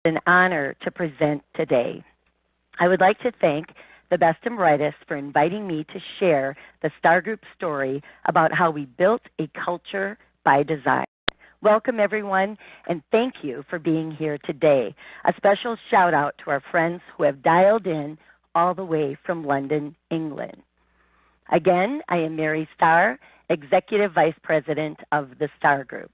an honor to present today. I would like to thank the best and brightest for inviting me to share the Starr Group story about how we built a culture by design. Welcome everyone, and thank you for being here today. A special shout out to our friends who have dialed in all the way from London, England. Again, I am Mary Starr, Executive Vice President of the Starr Group.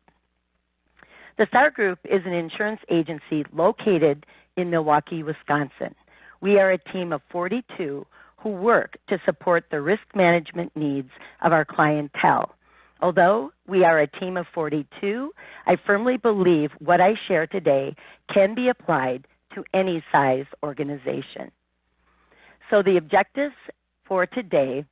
The Starr Group is an insurance agency located in Milwaukee, Wisconsin. We are a team of 42 who work to support the risk management needs of our clientele. Although we are a team of 42, I firmly believe what I share today can be applied to any size organization. So the objectives for today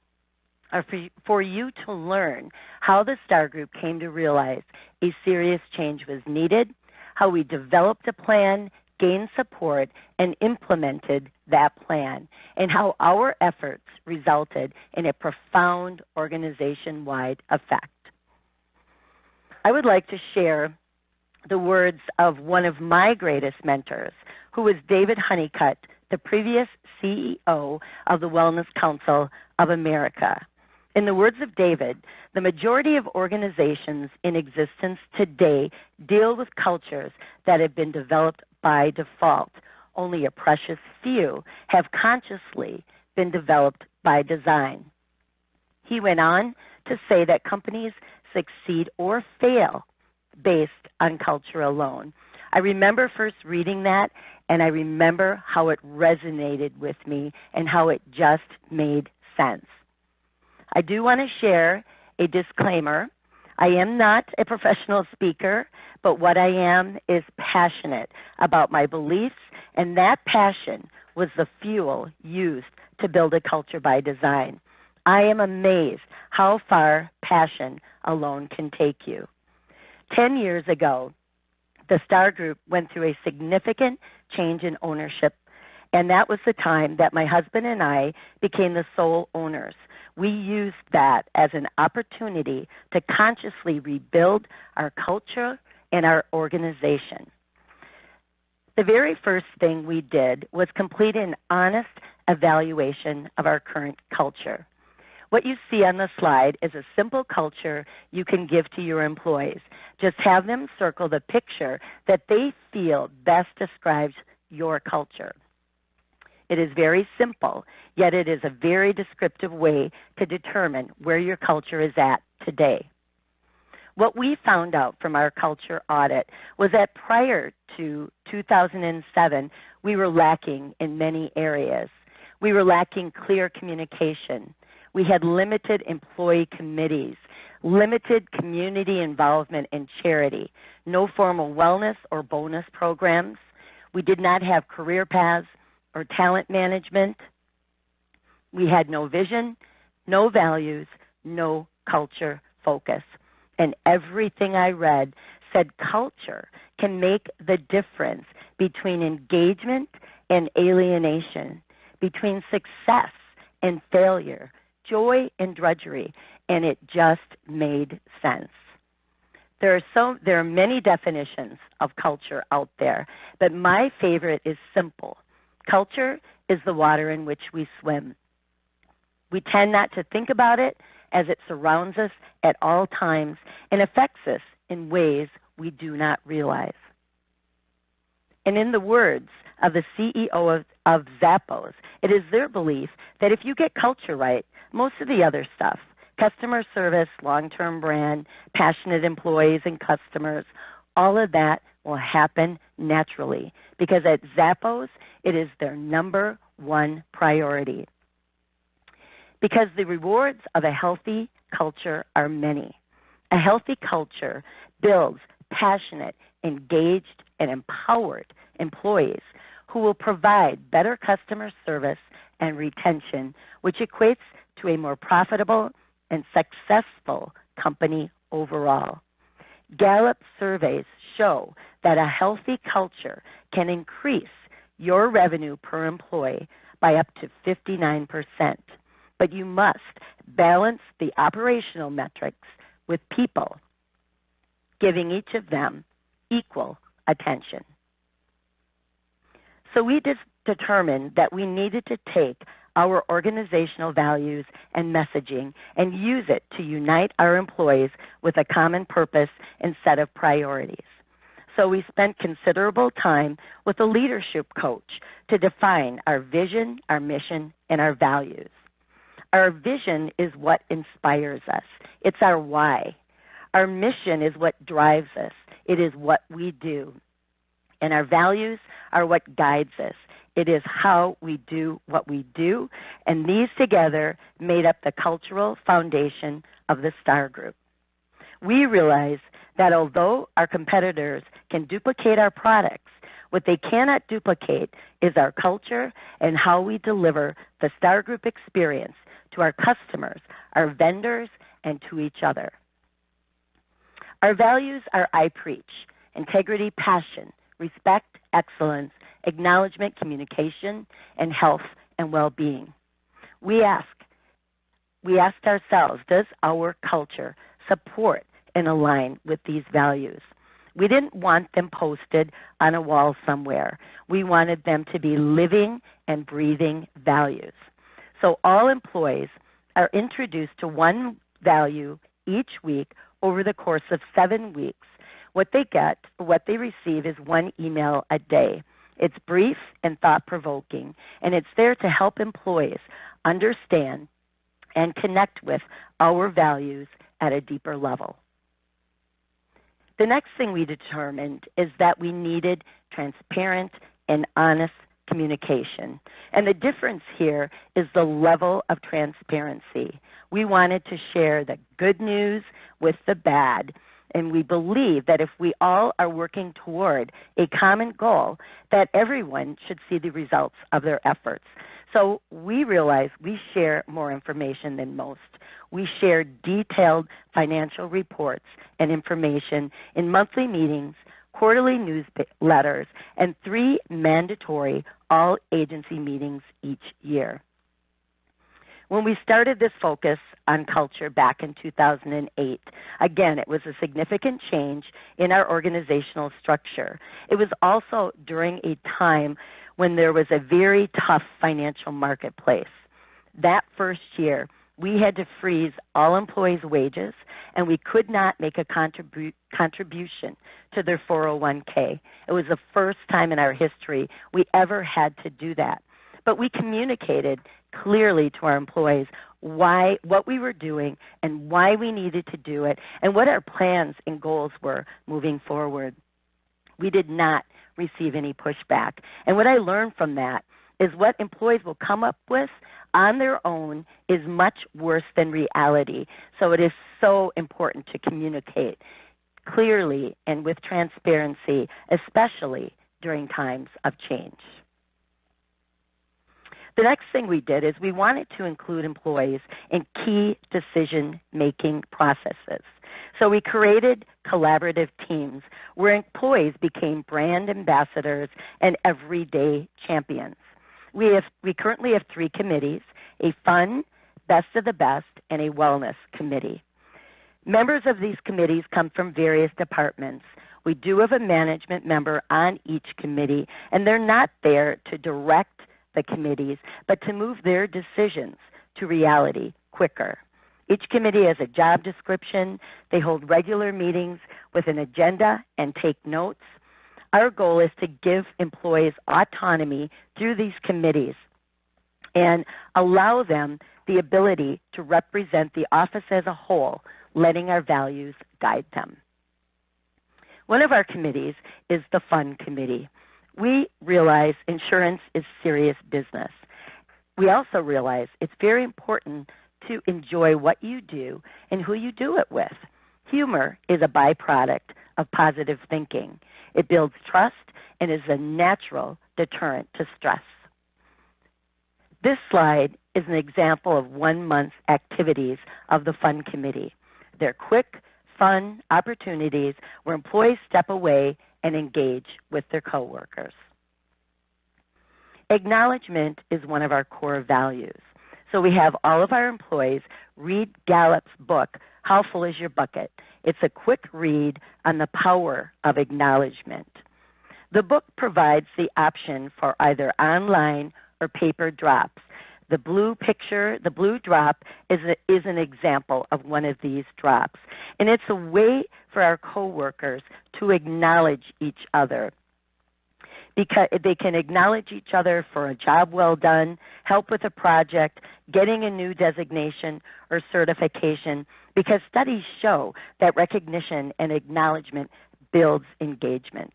are for you to learn how the Starr Group came to realize a serious change was needed, how we developed a plan, gained support, and implemented that plan, and how our efforts resulted in a profound organization-wide effect. I would like to share the words of one of my greatest mentors, who was David Honeycutt, the previous CEO of the Wellness Council of America. In the words of David, the majority of organizations in existence today deal with cultures that have been developed by default. Only a precious few have consciously been developed by design. He went on to say that companies succeed or fail based on culture alone. I remember first reading that, and I remember how it resonated with me and how it just made sense. I do want to share a disclaimer. I am not a professional speaker, but what I am is passionate about my beliefs, and that passion was the fuel used to build a culture by design. I am amazed how far passion alone can take you. 10 years ago, the Starr Group went through a significant change in ownership, and that was the time that my husband and I became the sole owners. We used that as an opportunity to consciously rebuild our culture and our organization. The very first thing we did was complete an honest evaluation of our current culture. What you see on the slide is a simple culture you can give to your employees. Just have them circle the picture that they feel best describes your culture. It is very simple, yet it is a very descriptive way to determine where your culture is at today. What we found out from our culture audit was that prior to 2007, we were lacking in many areas. We were lacking clear communication. We had limited employee committees, limited community involvement in charity, no formal wellness or bonus programs. We did not have career paths or talent management. We had no vision, no values, no culture focus. And everything I read said culture can make the difference between engagement and alienation, between success and failure, joy and drudgery, and it just made sense. There are many definitions of culture out there, but my favorite is simple. Culture is the water in which we swim. We tend not to think about it as it surrounds us at all times and affects us in ways we do not realize. And in the words of the CEO of Zappos, it is their belief that if you get culture right, most of the other stuff, customer service, long-term brand, passionate employees and customers, all of that will happen naturally, because at Zappos, it is their number one priority. Because the rewards of a healthy culture are many. A healthy culture builds passionate, engaged, and empowered employees who will provide better customer service and retention, which equates to a more profitable and successful company overall. Gallup surveys show that a healthy culture can increase your revenue per employee by up to 59%. But you must balance the operational metrics with people, giving each of them equal attention. So we determined that we needed to take our organizational values and messaging and use it to unite our employees with a common purpose and set of priorities. So we spent considerable time with a leadership coach to define our vision, our mission, and our values. Our vision is what inspires us. It's our why. Our mission is what drives us. It is what we do. And our values are what guides us. It is how we do what we do, and these together made up the cultural foundation of the Starr Group. We realize that although our competitors can duplicate our products, what they cannot duplicate is our culture and how we deliver the Starr Group experience to our customers, our vendors, and to each other. Our values are I preach, integrity, passion, respect, excellence, acknowledgement, communication, and health and well-being. We asked ourselves, does our culture support and align with these values? We didn't want them posted on a wall somewhere. We wanted them to be living and breathing values. So all employees are introduced to one value each week over the course of 7 weeks. What they receive is one email a day. It's brief and thought-provoking, and it's there to help employees understand and connect with our values at a deeper level. The next thing we determined is that we needed transparent and honest communication. And the difference here is the level of transparency. We wanted to share the good news with the bad. And we believe that if we all are working toward a common goal, that everyone should see the results of their efforts. So we realize we share more information than most. We share detailed financial reports and information in monthly meetings, quarterly newsletters, and 3 mandatory all-agency meetings each year. When we started this focus on culture back in 2008, again, it was a significant change in our organizational structure. It was also during a time when there was a very tough financial marketplace. That first year, we had to freeze all employees' wages, and we could not make a contribution to their 401k. It was the first time in our history we ever had to do that. But we communicated clearly to our employees what we were doing and why we needed to do it and what our plans and goals were moving forward. We did not receive any pushback. And what I learned from that is what employees will come up with on their own is much worse than reality. So it is so important to communicate clearly and with transparency, especially during times of change. The next thing we did is we wanted to include employees in key decision-making processes. So we created collaborative teams where employees became brand ambassadors and everyday champions. We currently have 3 committees, a fun, best of the best, and a wellness committee. Members of these committees come from various departments. We do have a management member on each committee, and they're not there to direct the committees, but to move their decisions to reality quicker. Each committee has a job description. They hold regular meetings with an agenda and take notes. Our goal is to give employees autonomy through these committees and allow them the ability to represent the office as a whole, letting our values guide them. One of our committees is the Fun Committee. We realize insurance is serious business. We also realize it's very important to enjoy what you do and who you do it with. Humor is a byproduct of positive thinking. It builds trust and is a natural deterrent to stress. This slide is an example of 1 month's activities of the Fun Committee. They're quick, fun opportunities where employees step away and engage with their coworkers. Acknowledgement is one of our core values. So we have all of our employees read Gallup's book, How Full Is Your Bucket? It's a quick read on the power of acknowledgement. The book provides the option for either online or paper drops. The blue picture, the blue drop, is an example of one of these drops. And it's a way for our coworkers to acknowledge each other. Because they can acknowledge each other for a job well done, help with a project, getting a new designation or certification, because studies show that recognition and acknowledgement builds engagement.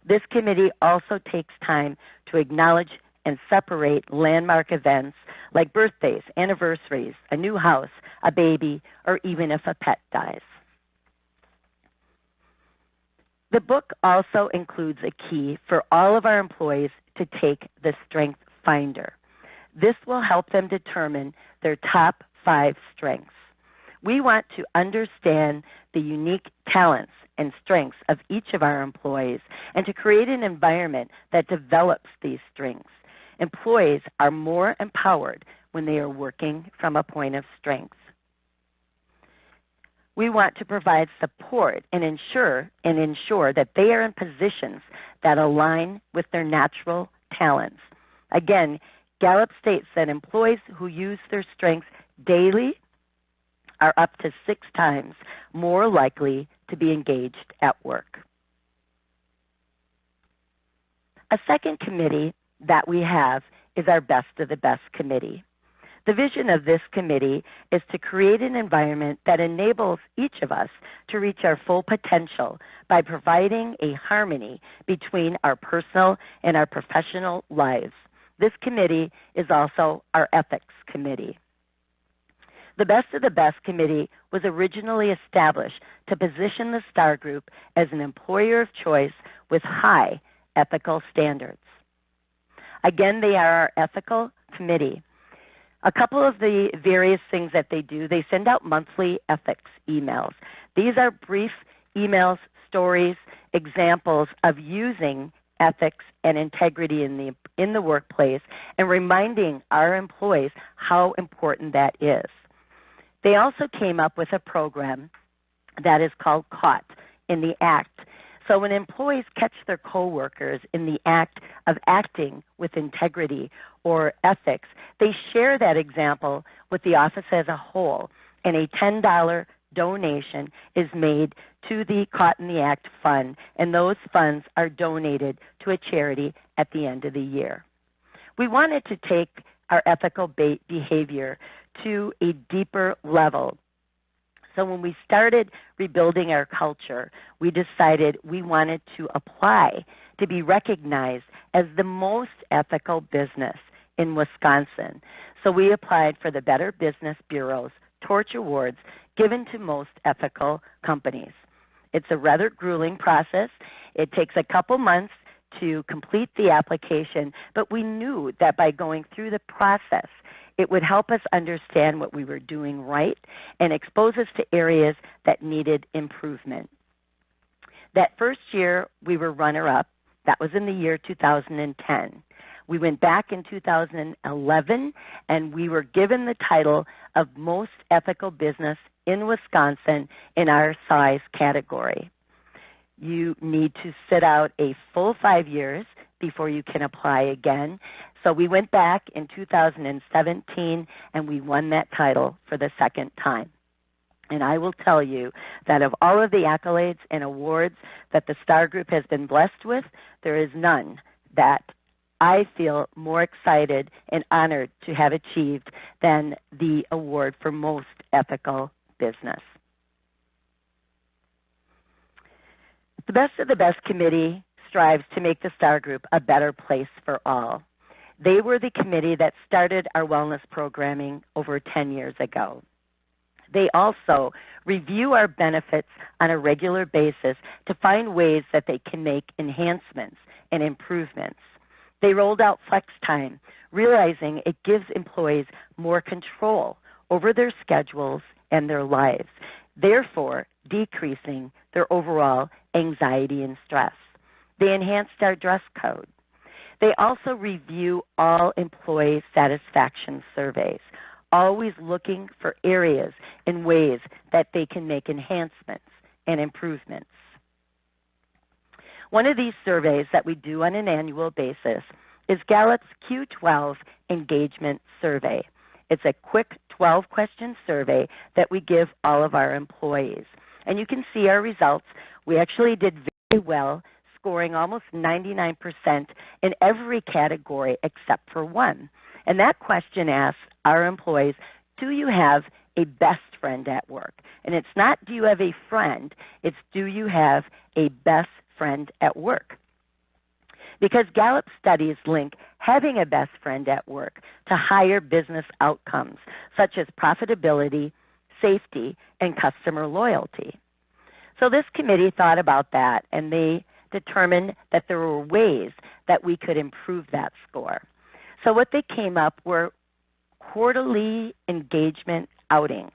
This committee also takes time to acknowledge and separate landmark events like birthdays, anniversaries, a new house, a baby, or even if a pet dies. The book also includes a key for all of our employees to take the Strength Finder. This will help them determine their top 5 strengths. We want to understand the unique talents and strengths of each of our employees and to create an environment that develops these strengths. Employees are more empowered when they are working from a point of strength. We want to provide support and ensure that they are in positions that align with their natural talents. Again, Gallup states that employees who use their strengths daily are up to 6 times more likely to be engaged at work. A second committee that we have is our Best of the Best committee. The vision of this committee is to create an environment that enables each of us to reach our full potential by providing a harmony between our personal and our professional lives. This committee is also our Ethics Committee. The Best of the Best committee was originally established to position the Starr Group as an employer of choice with high ethical standards. Again, they are our ethical committee. A couple of the various things that they do, they send out monthly ethics emails. These are brief emails, stories, examples of using ethics and integrity in the workplace and reminding our employees how important that is. They also came up with a program that is called Caught in the Act. So when employees catch their coworkers in the act of acting with integrity or ethics, they share that example with the office as a whole, and a $10 donation is made to the Caught in the Act fund, and those funds are donated to a charity at the end of the year. We wanted to take our ethical behavior to a deeper level. So when we started rebuilding our culture, we decided we wanted to apply to be recognized as the most ethical business in Wisconsin. So we applied for the Better Business Bureau's Torch Awards given to most ethical companies. It's a rather grueling process. It takes a couple months to complete the application, but we knew that by going through the process, it would help us understand what we were doing right and expose us to areas that needed improvement. That first year, we were runner-up. That was in the year 2010. We went back in 2011, and we were given the title of Most Ethical Business in Wisconsin in our size category. You need to sit out a full 5 years before you can apply again. So we went back in 2017 and we won that title for the second time. And I will tell you that of all of the accolades and awards that the Starr Group has been blessed with, there is none that I feel more excited and honored to have achieved than the award for Most Ethical Business. The Best of the Best committee strives to make the Starr Group a better place for all. They were the committee that started our wellness programming over 10 years ago. They also review our benefits on a regular basis to find ways that they can make enhancements and improvements. They rolled out flex time, realizing it gives employees more control over their schedules and their lives, therefore decreasing their overall anxiety and stress. They enhanced our dress code. They also review all employee satisfaction surveys, always looking for areas and ways that they can make enhancements and improvements. One of these surveys that we do on an annual basis is Gallup's Q12 Engagement Survey. It's a quick 12-question survey that we give all of our employees. And you can see our results. We actually did very well, scoring almost 99% in every category except for one. And that question asks our employees, do you have a best friend at work? And it's not do you have a friend, it's do you have a best friend at work? Because Gallup studies link having a best friend at work to higher business outcomes, such as profitability, safety, and customer loyalty. So this committee thought about that, and they determined that there were ways that we could improve that score. So what they came up were quarterly engagement outings.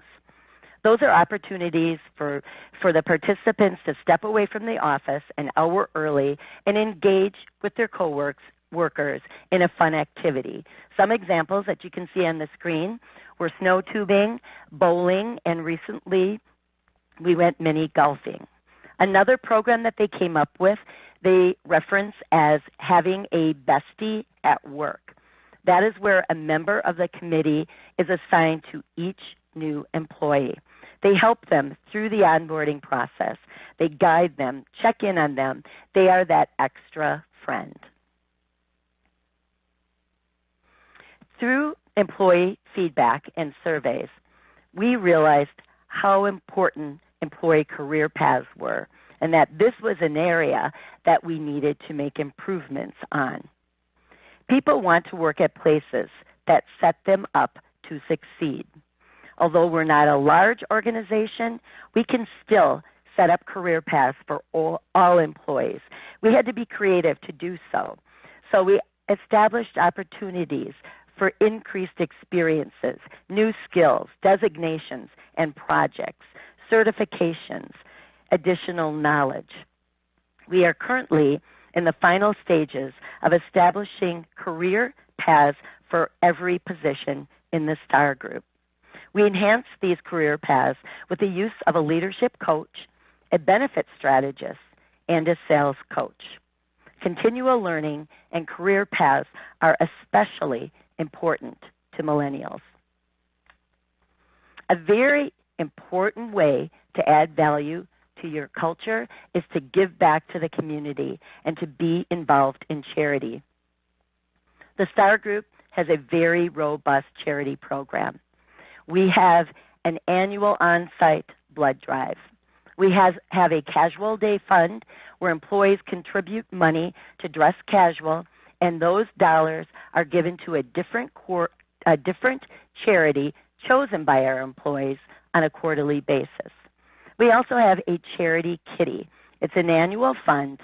Those are opportunities for the participants to step away from the office an hour early and engage with their coworkers in a fun activity. Some examples that you can see on the screen were snow tubing, bowling, and recently we went mini golfing. Another program that they came up with, they reference as having a bestie at work. That is where a member of the committee is assigned to each new employee. They help them through the onboarding process. They guide them, check in on them. They are that extra friend. Through employee feedback and surveys, we realized how important employee career paths were and that this was an area that we needed to make improvements on. People want to work at places that set them up to succeed. Although we're not a large organization, we can still set up career paths for all employees. We had to be creative to do so. So we established opportunities for increased experiences, new skills, designations, and projects, certifications, additional knowledge. We are currently in the final stages of establishing career paths for every position in the Starr Group. We enhance these career paths with the use of a leadership coach, a benefit strategist, and a sales coach. Continual learning and career paths are especially important to millennials. A very important way to add value to your culture is to give back to the community and to be involved in charity. The Starr Group has a very robust charity program. We have an annual on-site blood drive. We have a casual day fund where employees contribute money to dress casual, and those dollars are given to a different charity chosen by our employees on a quarterly basis. We also have a charity kitty. It's an annual fund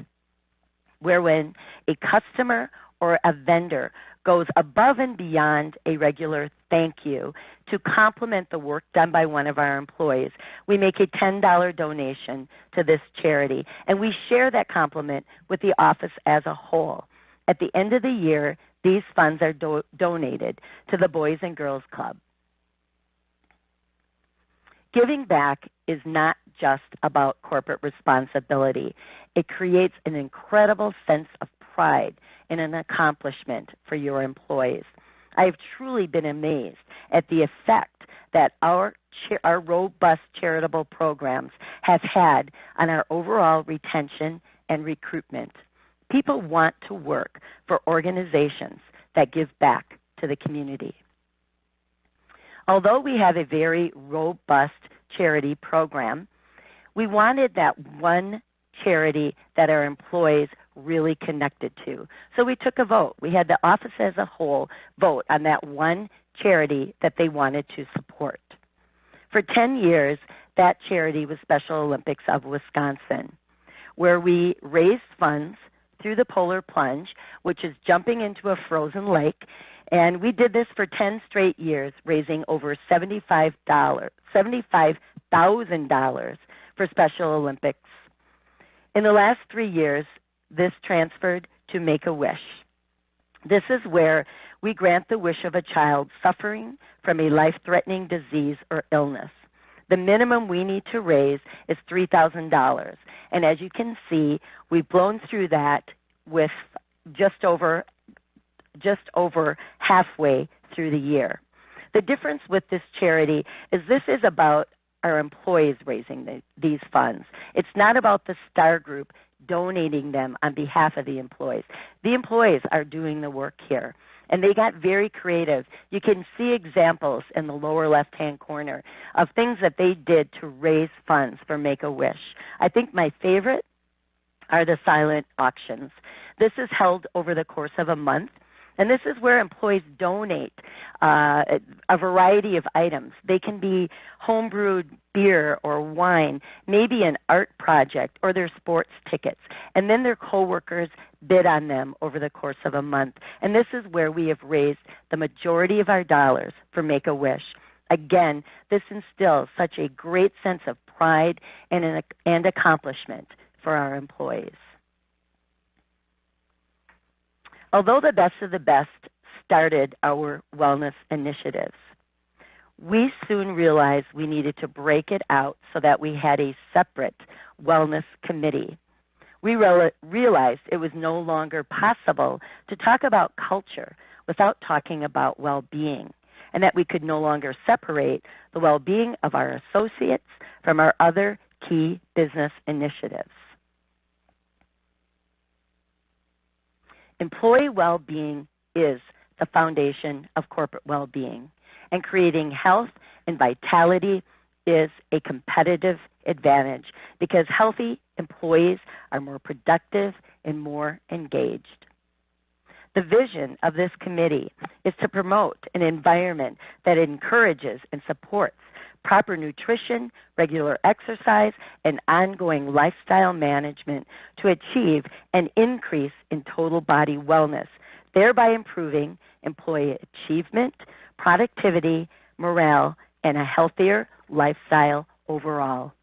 where when a customer or a vendor goes above and beyond a regular thank you to complement the work done by one of our employees, we make a $10 donation to this charity, and we share that compliment with the office as a whole. At the end of the year, these funds are donated to the Boys and Girls Club. Giving back is not just about corporate responsibility. It creates an incredible sense of pride and an accomplishment for your employees. I have truly been amazed at the effect that our robust charitable programs have had on our overall retention and recruitment. People want to work for organizations that give back to the community. Although we have a very robust charity program, we wanted that one charity that our employees really connected to. So we took a vote. We had the office as a whole vote on that one charity that they wanted to support. For 10 years, that charity was Special Olympics of Wisconsin, where we raised funds through the polar plunge, which is jumping into a frozen lake. And we did this for 10 straight years, raising over $75,000 for Special Olympics. In the last 3 years, this transferred to Make-A-Wish. This is where we grant the wish of a child suffering from a life-threatening disease or illness. The minimum we need to raise is $3,000. And as you can see, we've blown through that with just over halfway through the year. The difference with this charity is this is about our employees raising these funds. It's not about the Starr Group donating them on behalf of the employees. The employees are doing the work here. And they got very creative. You can see examples in the lower left-hand corner of things that they did to raise funds for Make-A-Wish. I think my favorite are the silent auctions. This is held over the course of a month. And this is where employees donate a variety of items. They can be homebrewed beer or wine, maybe an art project or their sports tickets. And then their coworkers bid on them over the course of a month. And this is where we have raised the majority of our dollars for Make-A-Wish. Again, this instills such a great sense of pride and accomplishment for our employees. Although the best of the best started our wellness initiatives, we soon realized we needed to break it out so that we had a separate wellness committee. We realized it was no longer possible to talk about culture without talking about well-being, and that we could no longer separate the well-being of our associates from our other key business initiatives. Employee well-being is the foundation of corporate well-being, and creating health and vitality is a competitive advantage because healthy employees are more productive and more engaged. The vision of this committee is to promote an environment that encourages and supports proper nutrition, regular exercise, and ongoing lifestyle management to achieve an increase in total body wellness, thereby improving employee achievement, productivity, morale, and a healthier lifestyle overall.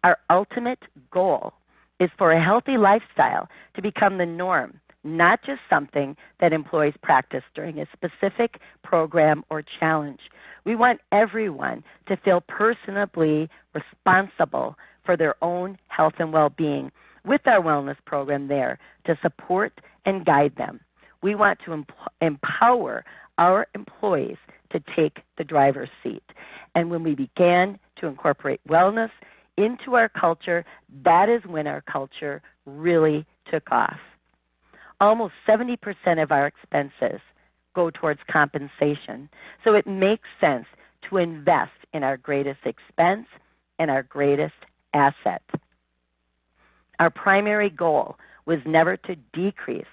Our ultimate goal is for a healthy lifestyle to become the norm, not just something that employees practice during a specific program or challenge. We want everyone to feel personally responsible for their own health and well-being with our wellness program there to support and guide them. We want to empower our employees to take the driver's seat. And when we began to incorporate wellness into our culture, that is when our culture really took off. Almost 70% of our expenses go towards compensation, so it makes sense to invest in our greatest expense and our greatest asset. Our primary goal was never to decrease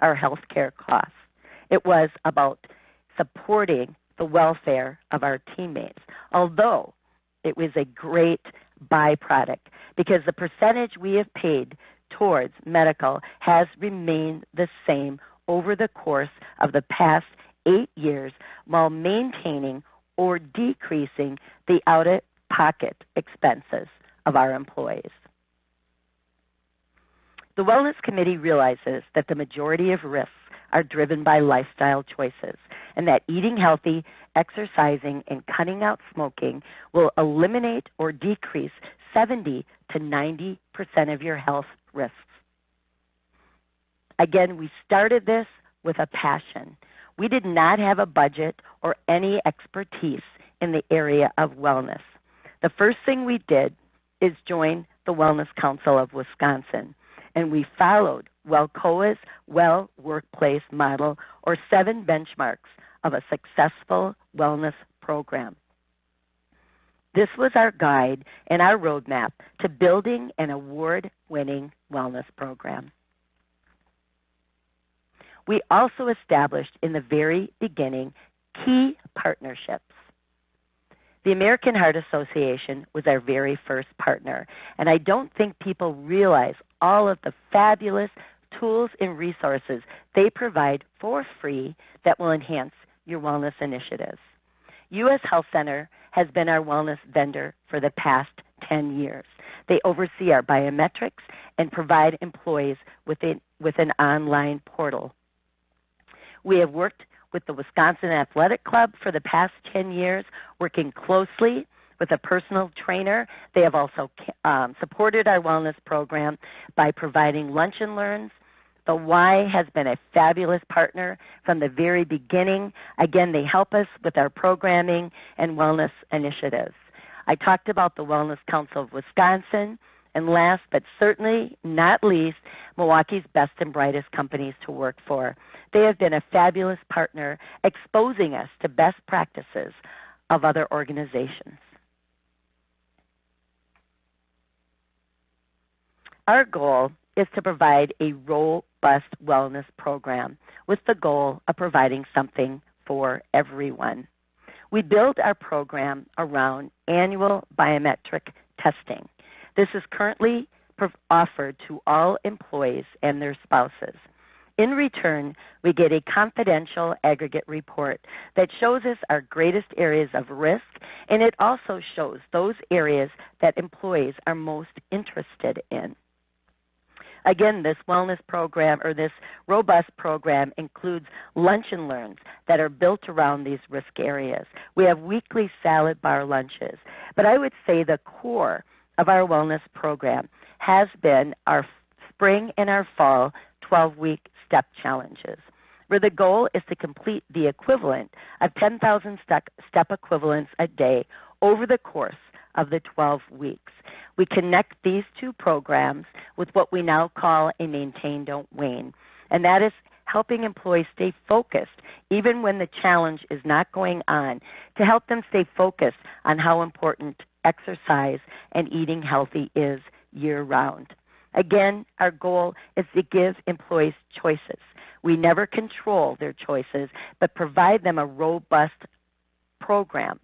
our health care costs. It was about supporting the welfare of our teammates, although it was a great byproduct because the percentage we have paid towards medical has remained the same over the course of the past 8 years while maintaining or decreasing the out-of-pocket expenses of our employees. The Wellness Committee realizes that the majority of risks are driven by lifestyle choices and that eating healthy, exercising, and cutting out smoking will eliminate or decrease 70 to 90% of your health risks. Again, we started this with a passion. We did not have a budget or any expertise in the area of wellness. The first thing we did is join the Wellness Council of Wisconsin, and we followed WellCOA's Well Workplace Model, or 7 benchmarks of a successful wellness program. This was our guide and our roadmap to building an award-winning wellness program. We also established in the very beginning key partnerships. The American Heart Association was our very first partner, and I don't think people realize all of the fabulous tools and resources they provide for free that will enhance your wellness initiatives. U.S. Health Center has been our wellness vendor for the past 10 years. They oversee our biometrics and provide employees with an online portal. We have worked with the Wisconsin Athletic Club for the past 10 years, working closely with a personal trainer. They have also supported our wellness program by providing lunch and learns. The Y has been a fabulous partner from the very beginning. Again, they help us with our programming and wellness initiatives. I talked about the Wellness Council of Wisconsin. And last but certainly not least, Milwaukee's best and brightest companies to work for. They have been a fabulous partner, exposing us to best practices of other organizations. Our goal is to provide a robust wellness program with the goal of providing something for everyone. We build our program around annual biometric testing. This is currently offered to all employees and their spouses. In return, we get a confidential aggregate report that shows us our greatest areas of risk, and it also shows those areas that employees are most interested in. Again, this wellness program, or this robust program, includes lunch and learns that are built around these risk areas. We have weekly salad bar lunches. But I would say the core of our wellness program has been our spring and our fall 12-week step challenges, where the goal is to complete the equivalent of 10,000 step equivalents a day over the course of the 12 weeks. We connect these two programs with what we now call a maintain, don't wane, and that is helping employees stay focused even when the challenge is not going on, to help them stay focused on how important exercise and eating healthy is year-round. Again, our goal is to give employees choices. We never control their choices, but provide them a robust program.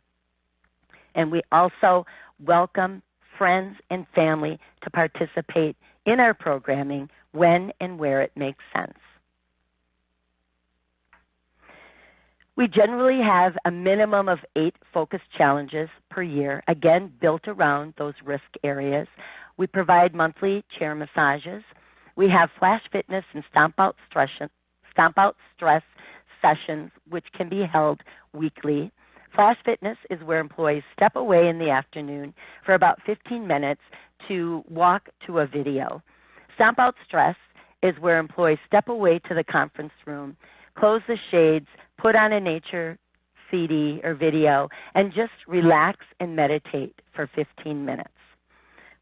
And we also welcome friends and family to participate in our programming when and where it makes sense. We generally have a minimum of 8 focused challenges per year, again, built around those risk areas. We provide monthly chair massages. We have flash fitness and stomp out stress sessions, which can be held weekly. Flash fitness is where employees step away in the afternoon for about 15 minutes to walk to a video. Stomp out stress is where employees step away to the conference room, close the shades, put on a nature CD or video, and just relax and meditate for 15 minutes.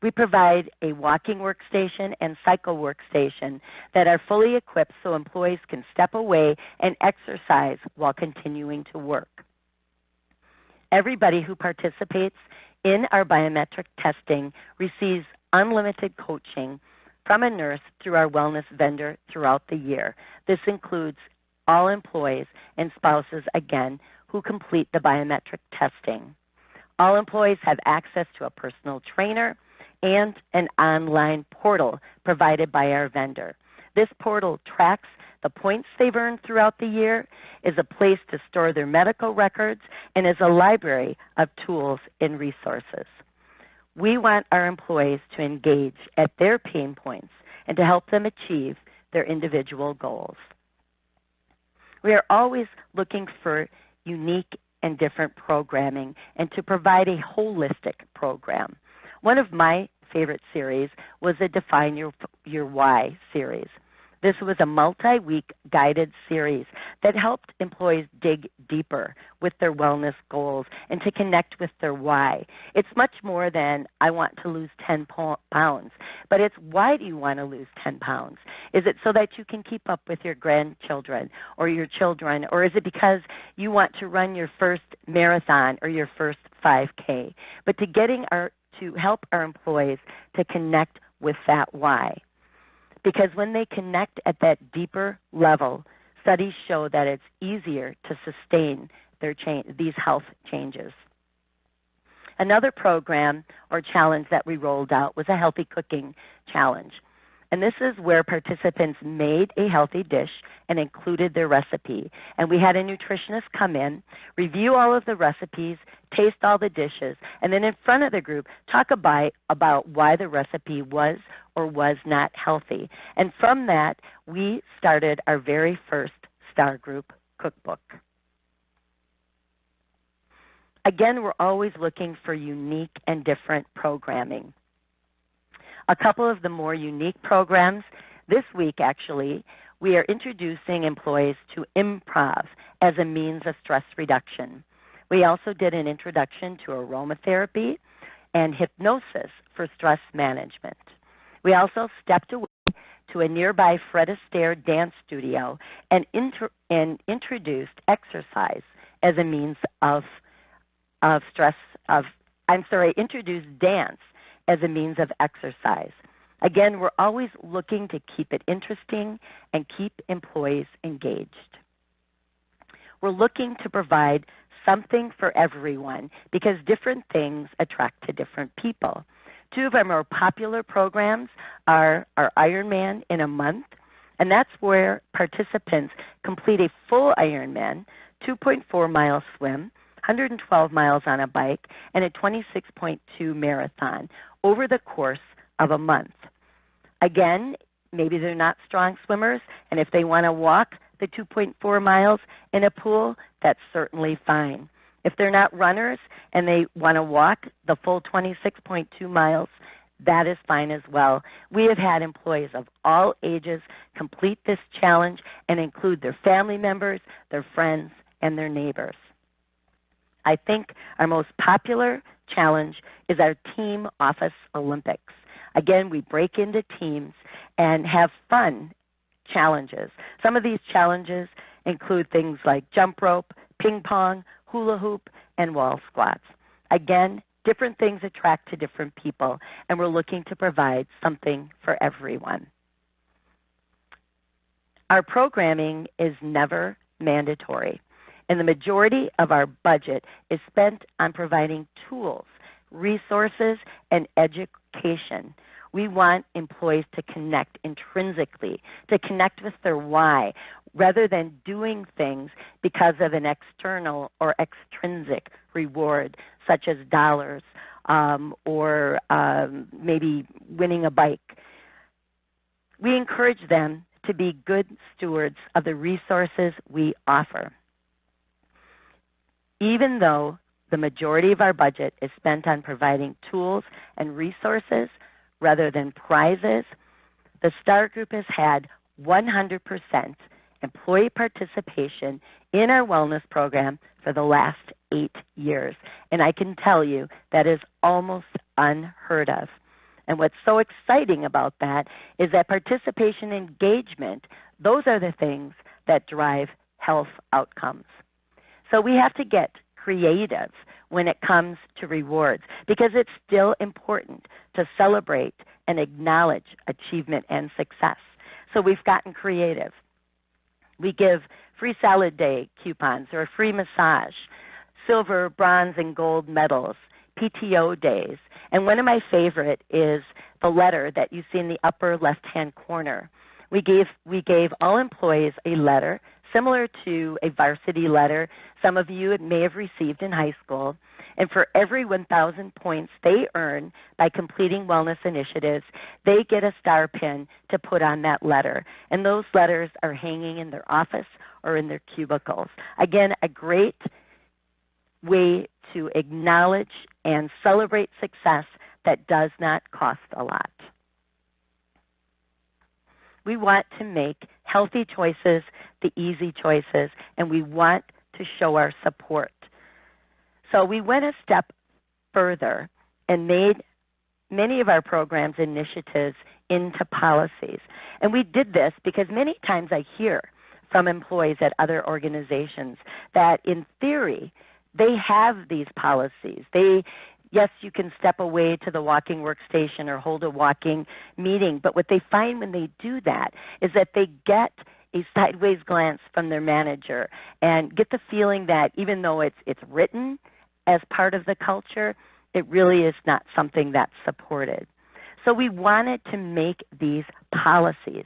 We provide a walking workstation and cycle workstation that are fully equipped so employees can step away and exercise while continuing to work. Everybody who participates in our biometric testing receives unlimited coaching from a nurse through our wellness vendor throughout the year. This includes all employees and spouses, again, who complete the biometric testing. All employees have access to a personal trainer and an online portal provided by our vendor. This portal tracks the points they've earned throughout the year, is a place to store their medical records, and is a library of tools and resources. We want our employees to engage at their pain points and to help them achieve their individual goals. We are always looking for unique and different programming and to provide a holistic program. One of my favorite series was the Define Your Why series. This was a multi-week guided series that helped employees dig deeper with their wellness goals and to connect with their why. It's much more than I want to lose 10 pounds, but it's why do you want to lose 10 pounds? Is it so that you can keep up with your grandchildren or your children, or is it because you want to run your first marathon or your first 5K? But to help our employees to connect with that why. Because when they connect at that deeper level, studies show that it's easier to sustain these health changes. Another program or challenge that we rolled out was a healthy cooking challenge. And this is where participants made a healthy dish and included their recipe. And we had a nutritionist come in, review all of the recipes, taste all the dishes, and then in front of the group talk about why the recipe was or was not healthy. And from that, we started our very first Starr group cookbook. Again, we're always looking for unique and different programming. A couple of the more unique programs this week, actually, we are introducing employees to improv as a means of stress reduction. We also did an introduction to aromatherapy and hypnosis for stress management. We also stepped away to a nearby Fred Astaire dance studio and introduced exercise as a means introduced dance as a means of exercise. Again, we're always looking to keep it interesting and keep employees engaged. We're looking to provide something for everyone because different things attract to different people. Two of our more popular programs are our Ironman in a month, and that's where participants complete a full Ironman, 2.4-mile swim, 112 miles on a bike, and a 26.2 marathon over the course of a month. Again, maybe they're not strong swimmers, and if they want to walk the 2.4 miles in a pool, that's certainly fine. If they're not runners and they want to walk the full 26.2 miles, that is fine as well. We have had employees of all ages complete this challenge and include their family members, their friends, and their neighbors. I think our most popular challenge is our Team Office Olympics. Again, we break into teams and have fun challenges. Some of these challenges include things like jump rope, ping pong, hula hoop, and wall squats. Again, different things attract to different people, and we're looking to provide something for everyone. Our programming is never mandatory, and the majority of our budget is spent on providing tools, resources, and education. We want employees to connect intrinsically, to connect with their why, rather than doing things because of an external or extrinsic reward, such as dollars or maybe winning a bike. We encourage them to be good stewards of the resources we offer. Even though the majority of our budget is spent on providing tools and resources rather than prizes, the Starr Group has had 100% employee participation in our wellness program for the last 8 years. And I can tell you that is almost unheard of. And what's so exciting about that is that participation and engagement, those are the things that drive health outcomes. So we have to get creative when it comes to rewards because it's still important to celebrate and acknowledge achievement and success. So we've gotten creative. We give free salad day coupons or a free massage, silver, bronze, and gold medals, PTO days. And one of my favorite is the letter that you see in the upper left-hand corner. We gave all employees a letter similar to a varsity letter some of you may have received in high school. And for every 1,000 points they earn by completing wellness initiatives, they get a star pin to put on that letter. And those letters are hanging in their office or in their cubicles. Again, a great way to acknowledge and celebrate success that does not cost a lot. We want to make healthy choices the easy choices, and we want to show our support. So we went a step further and made many of our programs initiatives into policies. And we did this because many times I hear from employees at other organizations that in theory they have these policies. Yes, you can step away to the walking workstation or hold a walking meeting, but what they find when they do that is that they get a sideways glance from their manager and get the feeling that even though it's written as part of the culture, it really is not something that's supported. So we wanted to make these policies.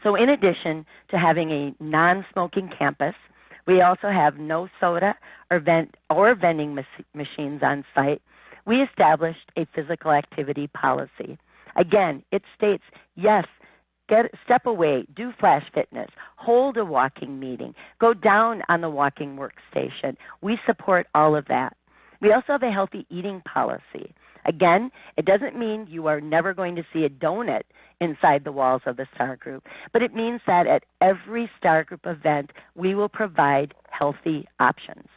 So in addition to having a non-smoking campus, we also have no soda or vending machines on site. We established a physical activity policy. Again, it states, yes, step away, do flash fitness, hold a walking meeting, go down on the walking workstation. We support all of that. We also have a healthy eating policy. Again, it doesn't mean you are never going to see a donut inside the walls of the Starr Group, but it means that at every Starr Group event, we will provide healthy options.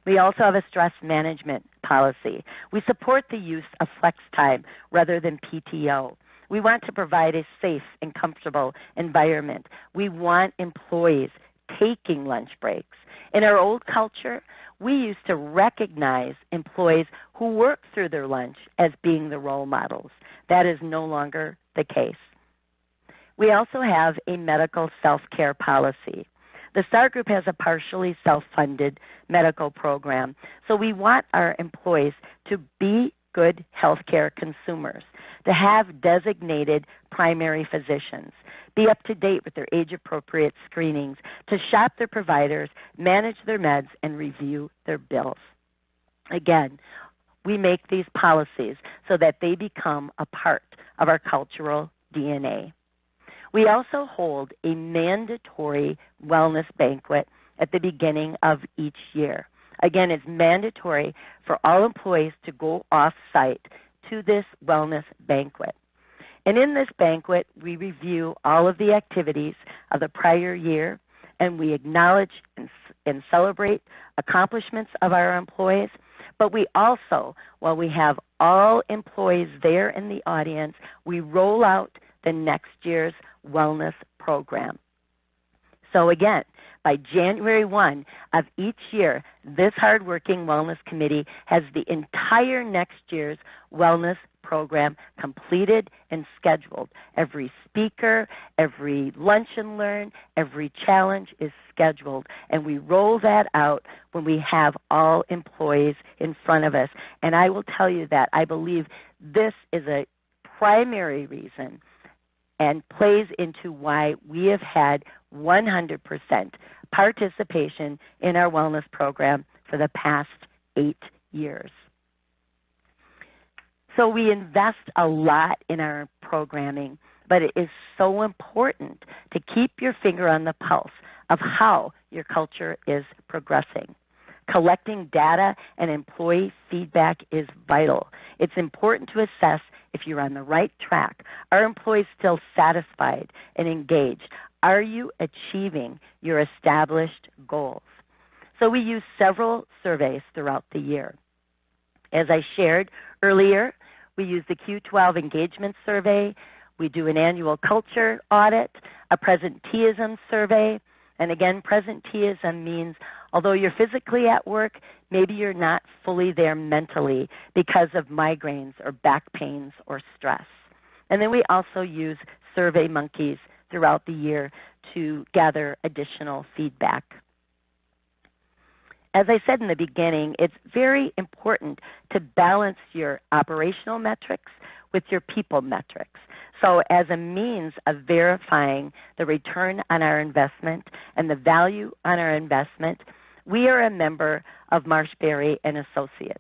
We also have a stress management policy. We support the use of flex time rather than PTO. We want to provide a safe and comfortable environment. We want employees taking lunch breaks. In our old culture, we used to recognize employees who work through their lunch as being the role models. That is no longer the case. We also have a medical self-care policy. The Starr Group has a partially self-funded medical program, so we want our employees to be good healthcare consumers, to have designated primary physicians, be up to date with their age-appropriate screenings, to shop their providers, manage their meds, and review their bills. Again, we make these policies so that they become a part of our cultural DNA. We also hold a mandatory wellness banquet at the beginning of each year. Again, it's mandatory for all employees to go off-site to this wellness banquet. And in this banquet, we review all of the activities of the prior year, and we acknowledge and celebrate accomplishments of our employees. But we also, while we have all employees there in the audience, we roll out the next year's wellness program. So again, by January 1 of each year, this hardworking wellness committee has the entire next year's wellness program completed and scheduled. Every speaker, every lunch and learn, every challenge is scheduled, and we roll that out when we have all employees in front of us. And I will tell you that I believe this is a primary reason and plays into why we have had 100% participation in our wellness program for the past 8 years. So we invest a lot in our programming, but it is so important to keep your finger on the pulse of how your culture is progressing. Collecting data and employee feedback is vital. It's important to assess if you're on the right track. Are employees still satisfied and engaged? Are you achieving your established goals? So we use several surveys throughout the year. As I shared earlier, we use the Q12 engagement survey. We do an annual culture audit, a presenteeism survey. And again, presenteeism means although you're physically at work, maybe you're not fully there mentally because of migraines or back pains or stress. And then we also use Survey Monkeys throughout the year to gather additional feedback. As I said in the beginning, it's very important to balance your operational metrics with your people metrics. So as a means of verifying the return on our investment and the value on our investment, we are a member of Marshberry and Associates.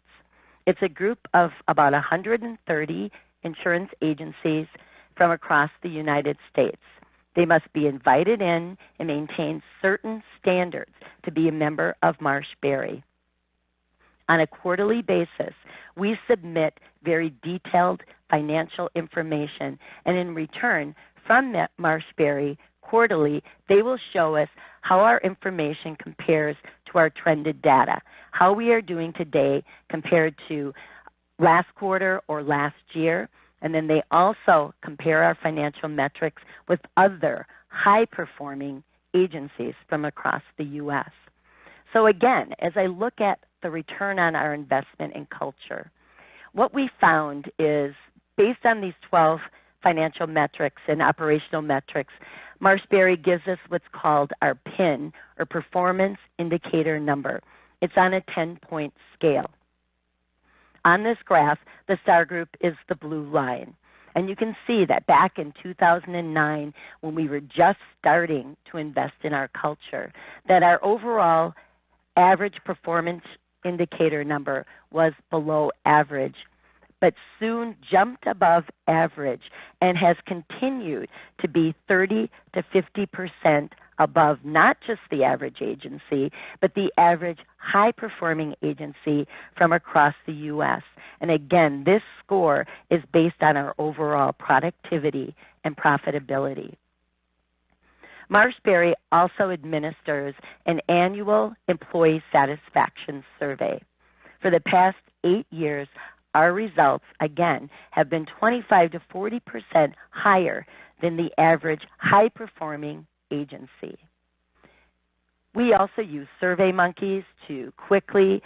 It's a group of about 130 insurance agencies from across the United States. They must be invited in and maintain certain standards to be a member of Marshberry. On a quarterly basis, we submit very detailed financial information, and in return from Marshberry quarterly, they will show us how our information compares to our trended data, how we are doing today compared to last quarter or last year, and then they also compare our financial metrics with other high-performing agencies from across the U.S. So again, as I look at the return on our investment in culture, what we found is based on these 12 financial metrics and operational metrics, Marshberry gives us what's called our PIN, or Performance Indicator Number. It's on a 10-point scale. On this graph, the Starr Group is the blue line. And you can see that back in 2009, when we were just starting to invest in our culture, that our overall average performance indicator number was below average. but soon jumped above average and has continued to be 30 to 50% above not just the average agency, but the average high-performing agency from across the U.S. And again, this score is based on our overall productivity and profitability. Marshberry also administers an annual employee satisfaction survey. For the past 8 years, our results, again, have been 25 to 40% higher than the average high-performing agency. We also use SurveyMonkeys to quickly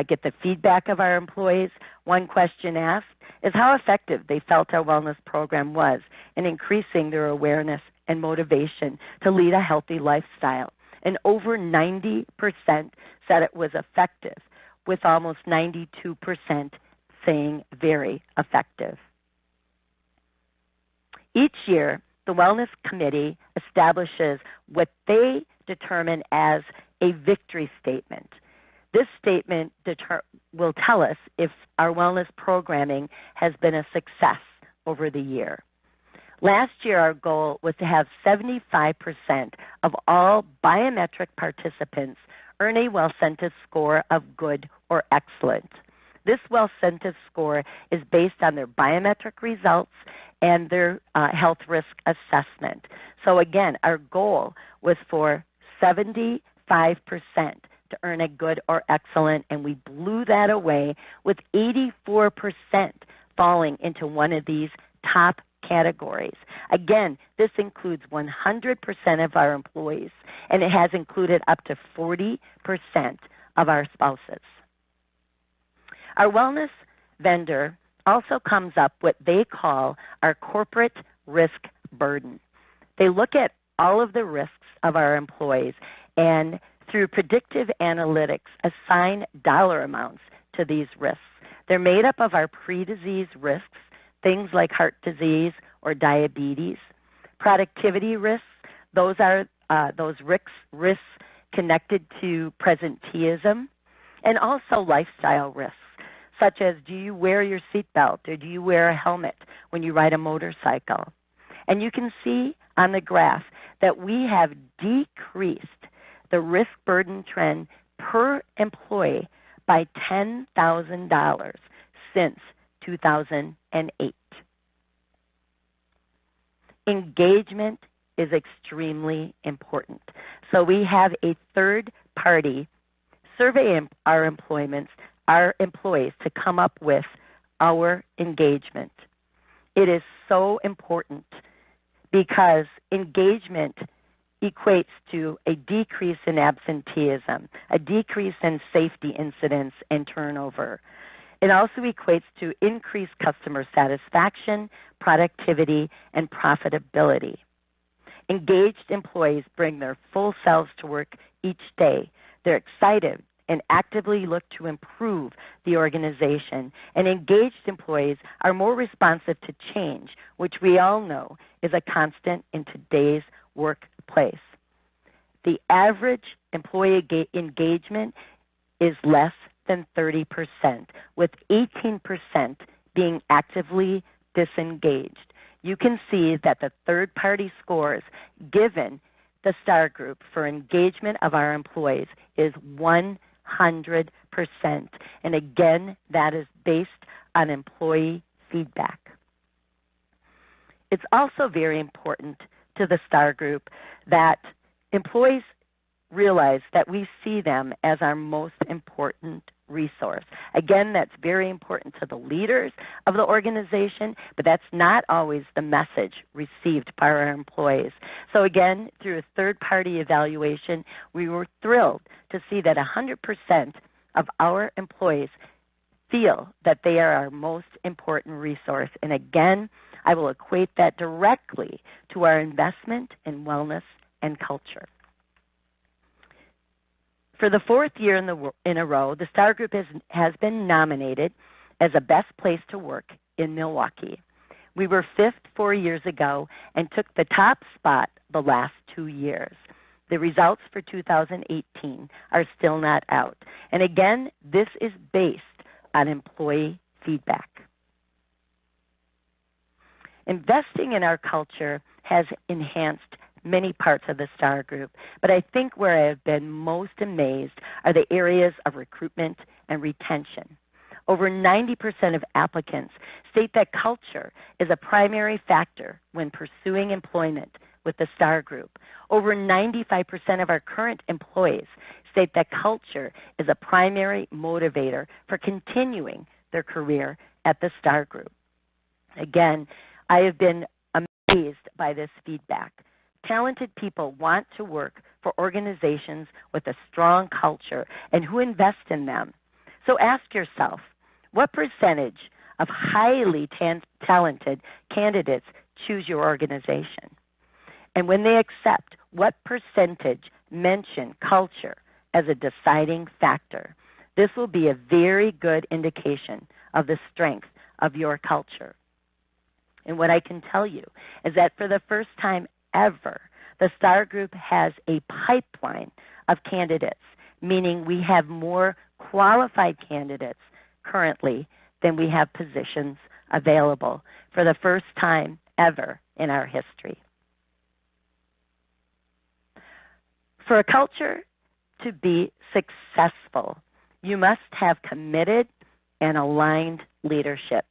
get the feedback of our employees. One question asked is how effective they felt our wellness program was in increasing their awareness and motivation to lead a healthy lifestyle. And over 90% said it was effective, with almost 92% saying very effective. Each year, the Wellness Committee establishes what they determine as a victory statement. This statement will tell us if our wellness programming has been a success over the year. Last year, our goal was to have 75% of all biometric participants earn a WellCentive score of good or excellent. This WellCentive score is based on their biometric results and their health risk assessment. So again, our goal was for 75% to earn a good or excellent, and we blew that away with 84% falling into one of these top categories. Again, this includes 100% of our employees, and it has included up to 40% of our spouses. Our wellness vendor also comes up what they call our corporate risk burden. They look at all of the risks of our employees and through predictive analytics assign dollar amounts to these risks. They're made up of our pre-disease risks, things like heart disease or diabetes, productivity risks, those are those risks connected to presenteeism, and also lifestyle risks, such as do you wear your seatbelt or do you wear a helmet when you ride a motorcycle? And you can see on the graph that we have decreased the risk burden trend per employee by $10,000 since 2008. Engagement is extremely important. So we have a third party survey our employees to come up with our engagement. It is so important because engagement equates to a decrease in absenteeism, a decrease in safety incidents and turnover. It also equates to increased customer satisfaction, productivity, and profitability. Engaged employees bring their full selves to work each day. They're excited and actively look to improve the organization. And engaged employees are more responsive to change, which we all know is a constant in today's workplace. The average employee engagement is less than 30%, with 18% being actively disengaged. You can see that the third-party scores given the Starr Group for engagement of our employees is 100%. And again, that is based on employee feedback. It's also very important to the Starr Group that employees realize that we see them as our most important resource. Again, that's very important to the leaders of the organization, but that's not always the message received by our employees. So again, through a third-party evaluation, we were thrilled to see that 100% of our employees feel that they are our most important resource. And again, I will equate that directly to our investment in wellness and culture. For the fourth year in a row, the Starr Group has been nominated as a best place to work in Milwaukee. We were fifth 4 years ago and took the top spot the last 2 years. The results for 2018 are still not out. And again, this is based on employee feedback. Investing in our culture has enhanced many parts of the Starr Group, but I think where I have been most amazed are the areas of recruitment and retention. Over 90% of applicants state that culture is a primary factor when pursuing employment with the Starr Group. Over 95% of our current employees state that culture is a primary motivator for continuing their career at the Starr Group. Again, I have been amazed by this feedback. Talented people want to work for organizations with a strong culture and who invest in them. So ask yourself, what percentage of highly talented candidates choose your organization? And when they accept, what percentage mention culture as a deciding factor? This will be a very good indication of the strength of your culture. And what I can tell you is that for the first time ever, the Starr Group has a pipeline of candidates, meaning we have more qualified candidates currently than we have positions available for the first time ever in our history. For a culture to be successful, you must have committed and aligned leadership.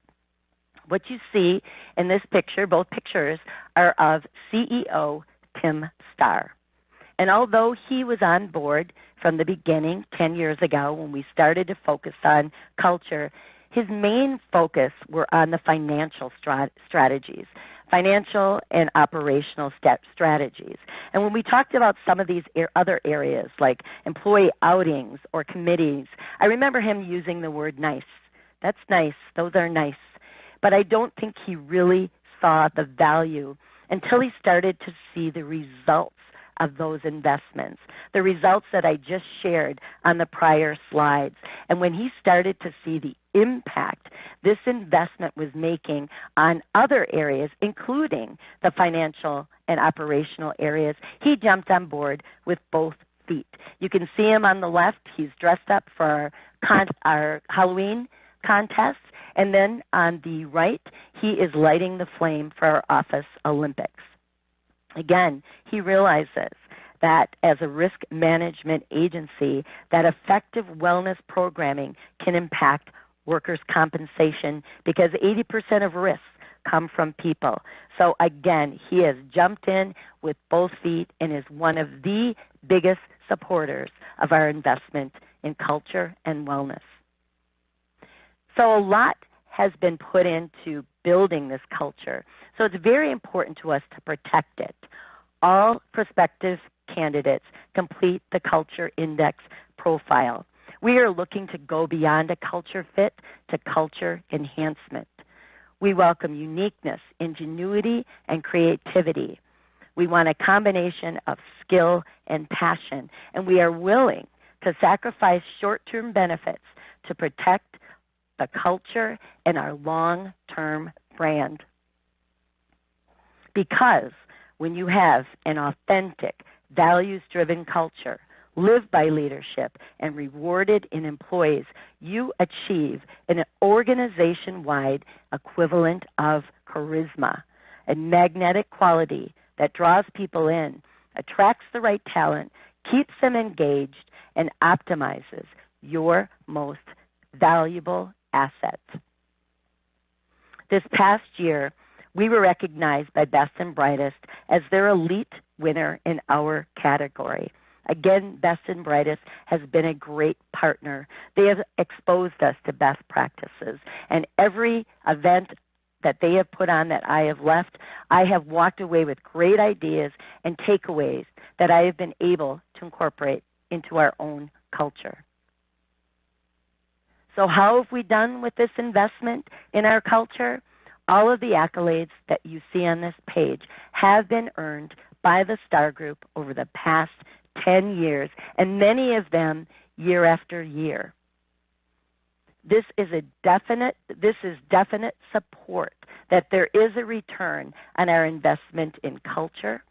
What you see in this picture, both pictures, are of CEO Tim Starr. And although he was on board from the beginning 10 years ago when we started to focus on culture, his main focus were on the financial strategies, financial and operational strategies. And when we talked about some of these other areas like employee outings or committees, I remember him using the word nice. That's nice. Those are nice. But I don't think he really saw the value until he started to see the results of those investments, the results that I just shared on the prior slides. And when he started to see the impact this investment was making on other areas, including the financial and operational areas, he jumped on board with both feet. You can see him on the left. He's dressed up for our Halloween contest. And then on the right, he is lighting the flame for our office Olympics. Again, he realizes that as a risk management agency, that effective wellness programming can impact workers' compensation because 80% of risks come from people. So again, he has jumped in with both feet and is one of the biggest supporters of our investment in culture and wellness. So a lot has been put into building this culture. So it's very important to us to protect it. All prospective candidates complete the Culture Index profile. We are looking to go beyond a culture fit to culture enhancement. We welcome uniqueness, ingenuity, and creativity. We want a combination of skill and passion, and we are willing to sacrifice short-term benefits to protect the culture and our long-term brand. Because when you have an authentic, values-driven culture, lived by leadership, and rewarded in employees, you achieve an organization-wide equivalent of charisma, a magnetic quality that draws people in, attracts the right talent, keeps them engaged, and optimizes your most valuable asset. This past year, we were recognized by Best and Brightest as their elite winner in our category. Again, Best and Brightest has been a great partner. They have exposed us to best practices, and every event that they have put on that I have left, I have walked away with great ideas and takeaways that I have been able to incorporate into our own culture. So how have we done with this investment in our culture? All of the accolades that you see on this page have been earned by the Starr Group over the past 10 years, and many of them year after year. This is definite support that there is a return on our investment in culture.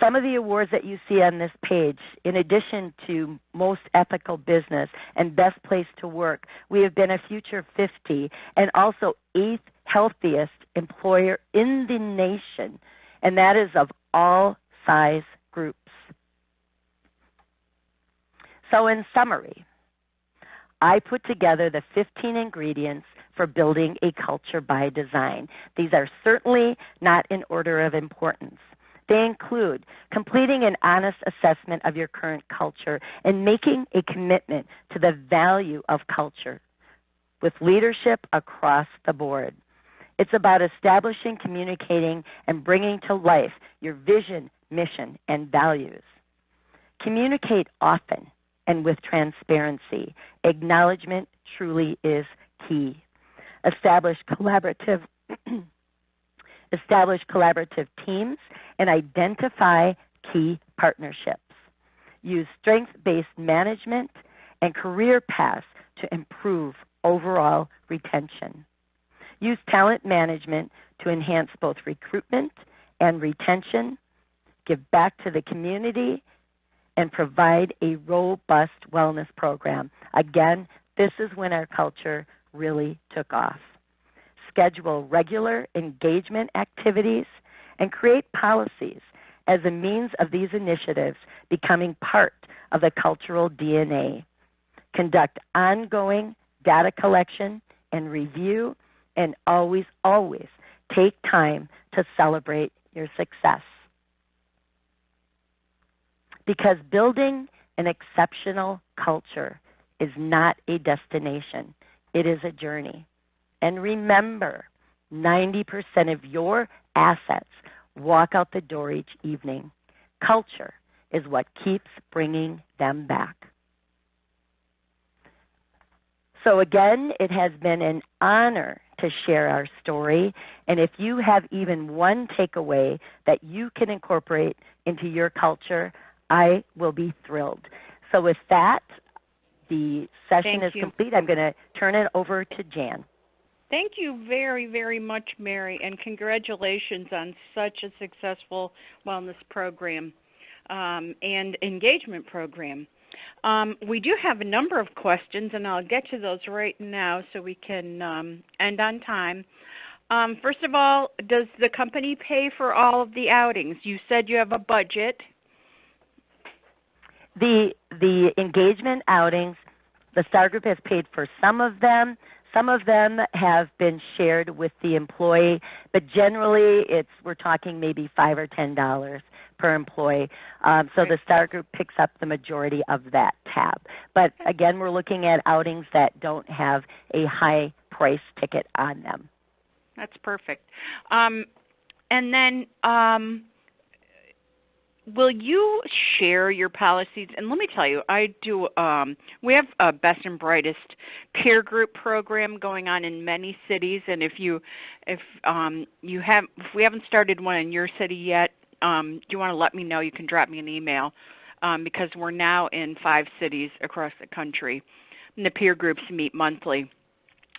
Some of the awards that you see on this page, in addition to Most Ethical Business and Best Place to Work, we have been a Future 50 and also 8th healthiest employer in the nation, and that is of all size groups. So in summary, I put together the 15 ingredients for building a culture by design. These are certainly not in order of importance. They include completing an honest assessment of your current culture and making a commitment to the value of culture with leadership across the board. It's about establishing, communicating, and bringing to life your vision, mission, and values. Communicate often and with transparency. Acknowledgement truly is key. Establish collaborative teams and identify key partnerships. Use strength-based management and career paths to improve overall retention. Use talent management to enhance both recruitment and retention. Give back to the community and provide a robust wellness program. Again, this is when our culture really took off. Schedule regular engagement activities and create policies as a means of these initiatives becoming part of the cultural DNA. Conduct ongoing data collection and review, and always, always take time to celebrate your success. Because building an exceptional culture is not a destination, it is a journey. And remember, 90% of your assets walk out the door each evening. Culture is what keeps bringing them back. So again, it has been an honor to share our story. And if you have even one takeaway that you can incorporate into your culture, I will be thrilled. So with that, the session is complete. I'm going to turn it over to Jan. Thank you very, very much, Mary, and congratulations on such a successful wellness program and engagement program. We do have a number of questions, and I'll get to those right now so we can end on time. First of all, does the company pay for all of the outings? You said you have a budget. The engagement outings, the Starr Group has paid for some of them. Some of them have been shared with the employee, but generally we're talking maybe $5 or $10 per employee. So the Starr Group picks up the majority of that tab. But again, we're looking at outings that don't have a high price ticket on them. That's perfect. And then will you share your policies? And let me tell you, I do. We have a Best and Brightest peer group program going on in many cities. And if we haven't started one in your city yet, you want to let me know, you can drop me an email because we're now in 5 cities across the country. And the peer groups meet monthly.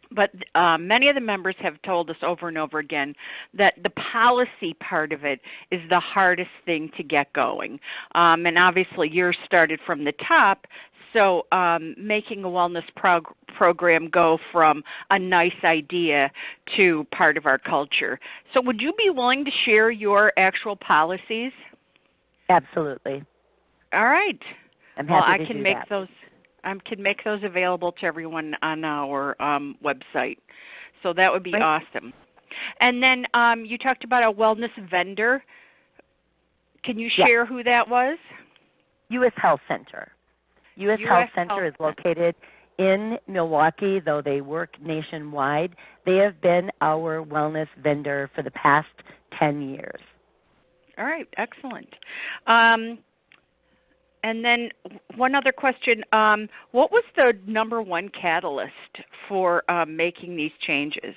But many of the members have told us over and over again that the policy part of it is the hardest thing to get going. And obviously yours started from the top, so making a wellness program go from a nice idea to part of our culture. So would you be willing to share your actual policies? Absolutely. All right. I'm happy to do make that. Those. I can make those available to everyone on our website. So that would be awesome. And then you talked about a wellness vendor. Can you share who that was? U.S. Health Center. U.S. Health Center is located in Milwaukee, though they work nationwide. They have been our wellness vendor for the past 10 years. All right, excellent. And then one other question, what was the number one catalyst for making these changes?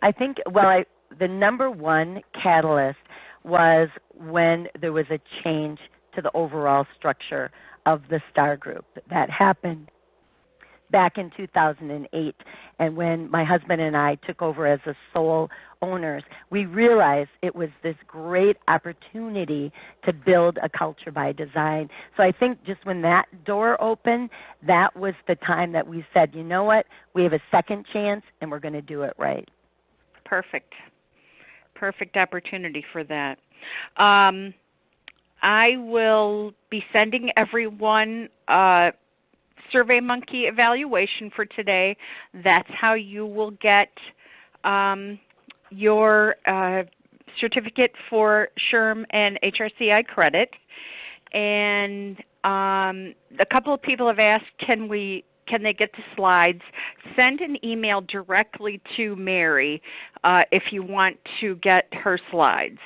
I think, the number one catalyst was when there was a change to the overall structure of the Starr Group. That happened back in 2008. And when my husband and I took over as the sole owners, we realized it was this great opportunity to build a culture by design. So I think just when that door opened, that was the time that we said, you know what, we have a second chance and we're going to do it right. Perfect. Perfect opportunity for that. I will be sending everyone a SurveyMonkey evaluation for today. That's how you will get your certificate for SHRM and HRCI credit. And a couple of people have asked, can they get the slides? Send an email directly to Mary if you want to get her slides.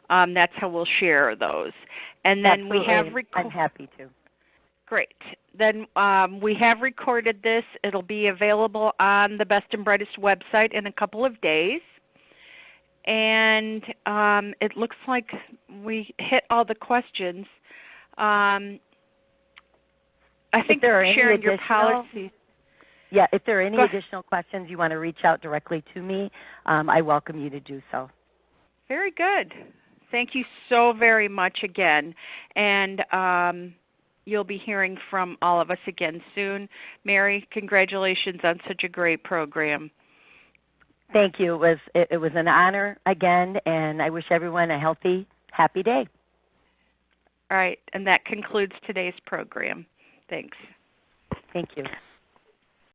That's how we'll share those. And then Absolutely. we have I'm happy to. Great. Then we have recorded this. It'll be available on the Best and Brightest website in a couple of days. And it looks like we hit all the questions. I think sharing your policies. Yeah, if there are any additional questions you want to reach out directly to me, I welcome you to do so. Very good. Thank you so very much again. And you'll be hearing from all of us again soon. Mary, congratulations on such a great program. Thank you. It was an honor again, and I wish everyone a healthy, happy day. All right, and that concludes today's program. Thanks. Thank you.